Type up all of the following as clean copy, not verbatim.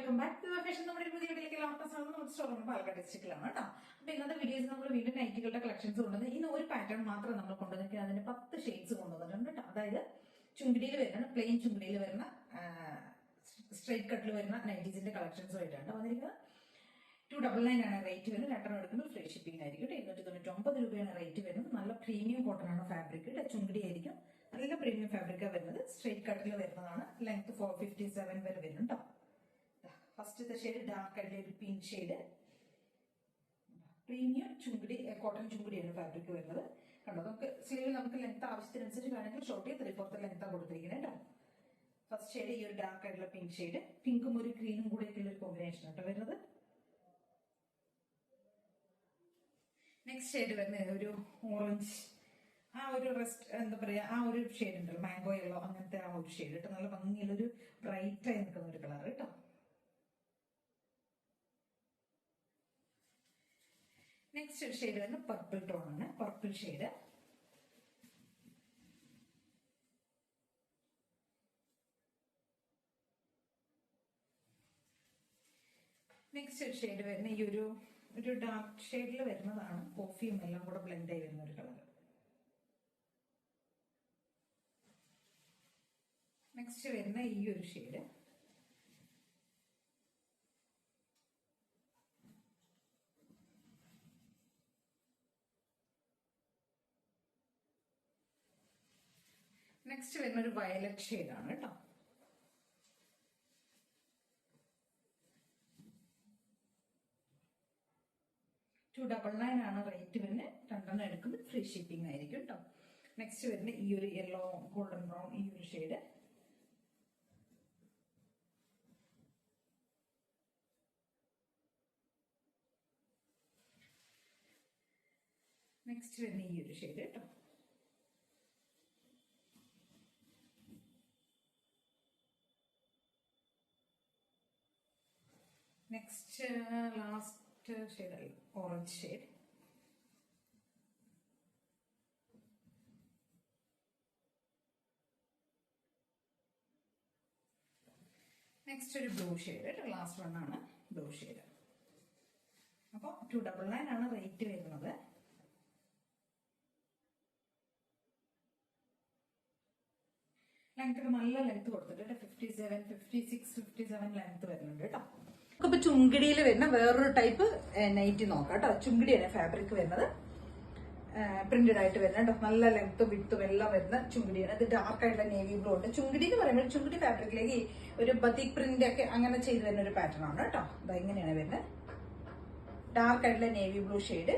Welcome back to fashion. നമ്മുടെ പുതിയ വീട്ടിലേക്ക് എല്ലാവർക്കും സ്വാഗതം. നമ്മുടെ സ്റ്റോർ പാലക്കാട് ഡിസ്ട്രിക്റ്റിലാണ് കേട്ടോ. അപ്പൊ ഇന്നത്തെ വീഡിയോസ് നമ്മൾ വീണ്ടും നൈറ്റികളുടെ കളക്ഷൻസ് കൊണ്ടുവന്ന് ഇന്ന് ഒരു പാറ്റേൺ മാത്രം നമ്മൾ കൊണ്ടുവന്നിട്ട് അതിന് 10 ഷെയ്ഡ്സ് കൊണ്ടുവന്നിട്ടുണ്ട് കേട്ടോ. അതായത് ചുങ്കിടിയിൽ വരുന്ന പ്ലെയിൻ ചുങ്കിടിയിൽ വരുന്ന സ്ട്രൈറ്റ് കട്ടിൽ വരുന്ന നൈറ്റീസിന്റെ കളക്ഷൻസ് ആയിട്ടാണ് വന്നിരിക്കുന്നത്. 299 ആണ് റേറ്റ് വരുന്നത്. രണ്ടെണ്ണം എടുക്കുമ്പോൾ ഫ്രീ ഷിപ്പിംഗ് ആയിരിക്കും. 299 രൂപയാണ് റേറ്റ് വരുന്നത്. നല്ല പ്രീമിയം കോട്ടൺ ആണ് ഫാബ്രിക്. ചുങ്കിടി ആയിരിക്കും. നല്ല പ്രീമിയം ഫാബ്രിക്കാണ് വരുന്നത്. സ്ട്രൈറ്റ് കട്ടിൽ വരുന്നതാണ്. ലെങ്ത് 457 വരെ വരുന്നുണ്ടോ. ഫസ്റ്റത്തെ ഷെയ്ഡ് ഡാർക്ക് ആയിട്ടുള്ള ഒരു pink shade. Premium chungidi cotton ചുങ്കിടിയാണ് ഫാബ്രിക് വരുന്നത്. കണ്ടോ, നമുക്ക് സ്ലീവ് നമുക്ക് ലെങ്ത് ആവശ്യത്തിനനുസരിച്ച് വേണമെങ്കിൽ ഷോർട്ട് 3/4 ലെങ്ത് കൊടുത്തിരിക്കുന്നത് കേട്ടോ. ഫസ്റ്റ് ഷെയ്ഡ് ഈ ഒരു ഡാർക്ക് ആയിട്ടുള്ള പിങ്ക് ഷെയ്ഡ്. പിങ്കും ഒരു ഗ്രീനും കൂടെ ഉള്ള ഒരു കോമ്പിനേഷൻ കേട്ടോ വരുന്നത്. നെക്സ്റ്റ് ഷെയ്ഡ് വരുന്നത് ഒരു ഓറഞ്ച്, ആ ഒരു റെസ്റ്റ് എന്താ പറയാ, ആ ഒരു ഷെയ്ഡ് ഉണ്ടല്ലോ, മാംഗോ യെല്ലോ അങ്ങനത്തെ ആ ഒരു ഷെയ്ഡ് കേട്ടോ. നല്ല ഭംഗിയുള്ളൊരു ബ്രൈറ്റ് ആയി നിൽക്കുന്ന ഒരു കളർ കേട്ടോ. നെക്സ്റ്റ് ഷെയ്ഡ് വരുന്നത് പർപ്പിൾ ടോൺ ആണ്. Purple shade. നെക്സ്റ്റ് ഷെയ്ഡ് വരുന്ന ഈ ഒരു ഡാർക്ക് ഷെയ്ഡിൽ വരുന്നതാണ്. കോഫിയും എല്ലാം കൂടെ ബ്ലെൻഡ് ആയി വരുന്ന ഒരു കളർ. നെക്സ്റ്റ് വരുന്ന ഈ ഒരു ഷെയ്ഡ്. നെക്സ്റ്റ് വരുന്ന ഒരു വയലറ്റ് ഷെയ്ഡാണ് കേട്ടോ. $299 ആണ് റേറ്റ് വരുന്നത്. രണ്ടെണ്ണം എടുക്കുമ്പോൾ ഫ്രീ ഷിപ്പിംഗ് ആയിരിക്കും കേട്ടോ. നെക്സ്റ്റ് വരുന്ന ഈ ഒരു യെല്ലോ ഗോൾഡൻ ബ്രൗൺ ഈ ഒരു ഷെയ്ഡ്. നെക്സ്റ്റ് വരുന്ന ഈ ഒരു ഷെയ്ഡ് കേട്ടോ. നെക്സ്റ്റ് ലാസ്റ്റ് ഷെയ്ഡ് അല്ല, ഓറഞ്ച് ഷെയ്ഡ്. നെക്സ്റ്റ് ഒരു ബ്ലൂ ഷെയ്ഡ്. ലാസ്റ്റ് വൺ ആണ് ബ്ലൂ ഷെയ്ഡ്. അപ്പോൾ 299 ആണ് റേറ്റ് വരുന്നത്. ലെങ്ത് നല്ല ലെങ്ത് കൊടുത്തിട്ട് 57, 56, 57 ലെങ്ത് വരുന്നുണ്ട് കേട്ടോ. നമുക്കിപ്പോ ചുങ്കിടിയിൽ വരുന്ന വേറൊരു ടൈപ്പ് നൈറ്റി നോക്കാം കേട്ടോ. ചുങ്കിടിയാണ് ഫാബ്രിക് വരുന്നത്. പ്രിന്റഡ് ആയിട്ട് വരുന്നുണ്ട്. നല്ല ലെങ്ത്തും വിത്തും എല്ലാം വരുന്ന ചുങ്കിടിയാണ്. ഇത് ഡാർക്ക് ആയിട്ടുള്ള നേവി ബ്ലൂ ഉണ്ട്. ചുങ്കിടി എന്ന് പറയുമ്പോൾ ചുങ്കിടി ഫാബ്രിക്കിലേക്ക് ഒരു ബത്തിക് പ്രിന്റ് ഒക്കെ അങ്ങനെ ചെയ്ത് വരുന്ന ഒരു പാറ്റേൺ ആണ് കേട്ടോ. ഇത് ഇങ്ങനെയാണ് വരുന്നത്. ഡാർക്ക് ആയിട്ടുള്ള നേവി ബ്ലൂ ഷെയ്ഡ്.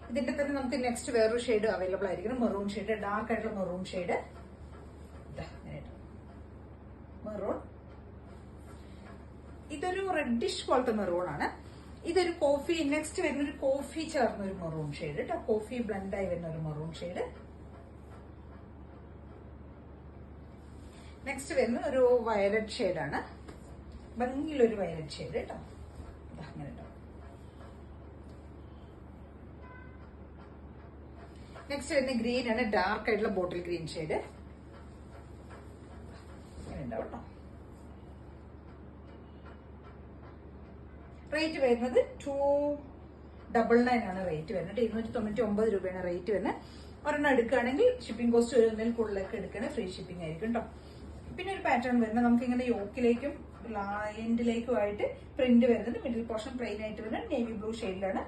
ഇതിന്റെ തന്നെ നമുക്ക് നെക്സ്റ്റ് വേറൊരു ഷെയ്ഡ് അവൈലബിൾ ആയിരിക്കണം. Maroon shade. ഡാർക്ക് ആയിട്ടുള്ള മെറൂൺ ഷെയ്ഡ്. മെറൂൺ. ഇതൊരു റെഡിഷ് പോലത്തെ മെറൂൺ ആണ്. ഇതൊരു കോഫി. നെക്സ്റ്റ് വരുന്ന ഒരു കോഫി ചേർന്ന ഒരു മെറൂൺ ഷെയ്ഡ് കേട്ടോ. കോഫി ബ്ലെൻഡ് ആയി വരുന്ന ഒരു മെറൂൺ ഷെയ്ഡ്. നെക്സ്റ്റ് വരുന്ന ഒരു വയലറ്റ് ഷെയ്ഡാണ്. ഭംഗിയിലൊരു വയലറ്റ് ഷെയ്ഡ് കേട്ടോ. അങ്ങനെ കേട്ടോ. നെക്സ്റ്റ് വരുന്ന ഗ്രീൻ ആണ്. ഡാർക്ക് ആയിട്ടുള്ള ബോട്ടിൽ ഗ്രീൻ ഷെയ്ഡ്. കേട്ടോ. റേറ്റ് വരുന്നത് 299 ആണ് റേറ്റ് വരുന്നത്. 299 രൂപയാണ് റേറ്റ് വരുന്നത്. ഒരെണ്ണം എടുക്കുകയാണെങ്കിൽ ഷിപ്പിംഗ് കോസ്റ്റ് വരുന്നതിൽ കൂടുതലൊക്കെ എടുക്കുകയാണെങ്കിൽ ഫ്രീ ഷിപ്പിംഗ് ആയിരിക്കും കേട്ടോ. പിന്നെ ഒരു പാറ്റേൺ വരുന്നത് നമുക്ക് ഇങ്ങനെ യോക്കിലേക്കും എൻഡിലേക്കും ആയിട്ട് പ്രിന്റ് വരുന്നത്. മിഡിൽ പോർഷൻ പ്ലെയിൻ ആയിട്ട് വരുന്നത് നേവി ബ്ലൂ ഷെയ്ഡിലാണ്.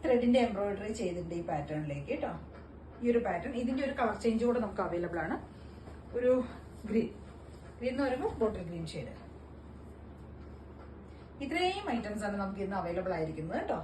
ത്രെഡിന്റെ എംബ്രോയിഡറി ചെയ്തിട്ടുണ്ട് ഈ പാറ്റേണിലേക്ക് കേട്ടോ. ഈ ഒരു പാറ്റേൺ ഇതിന്റെ ഒരു കളർ ചേഞ്ച് കൂടെ നമുക്ക് അവൈലബിൾ ആണ്. ഒരു ഗ്രീൻ എന്ന് പറയുമ്പോൾ ബോട്ടിൽ ഗ്രീൻ ഷെയ്ഡ്. ഇത്രയും ഐറ്റംസ് ആണ് നമുക്ക് ഇന്ന് അവൈലബിൾ ആയിരിക്കുന്നത് കേട്ടോ.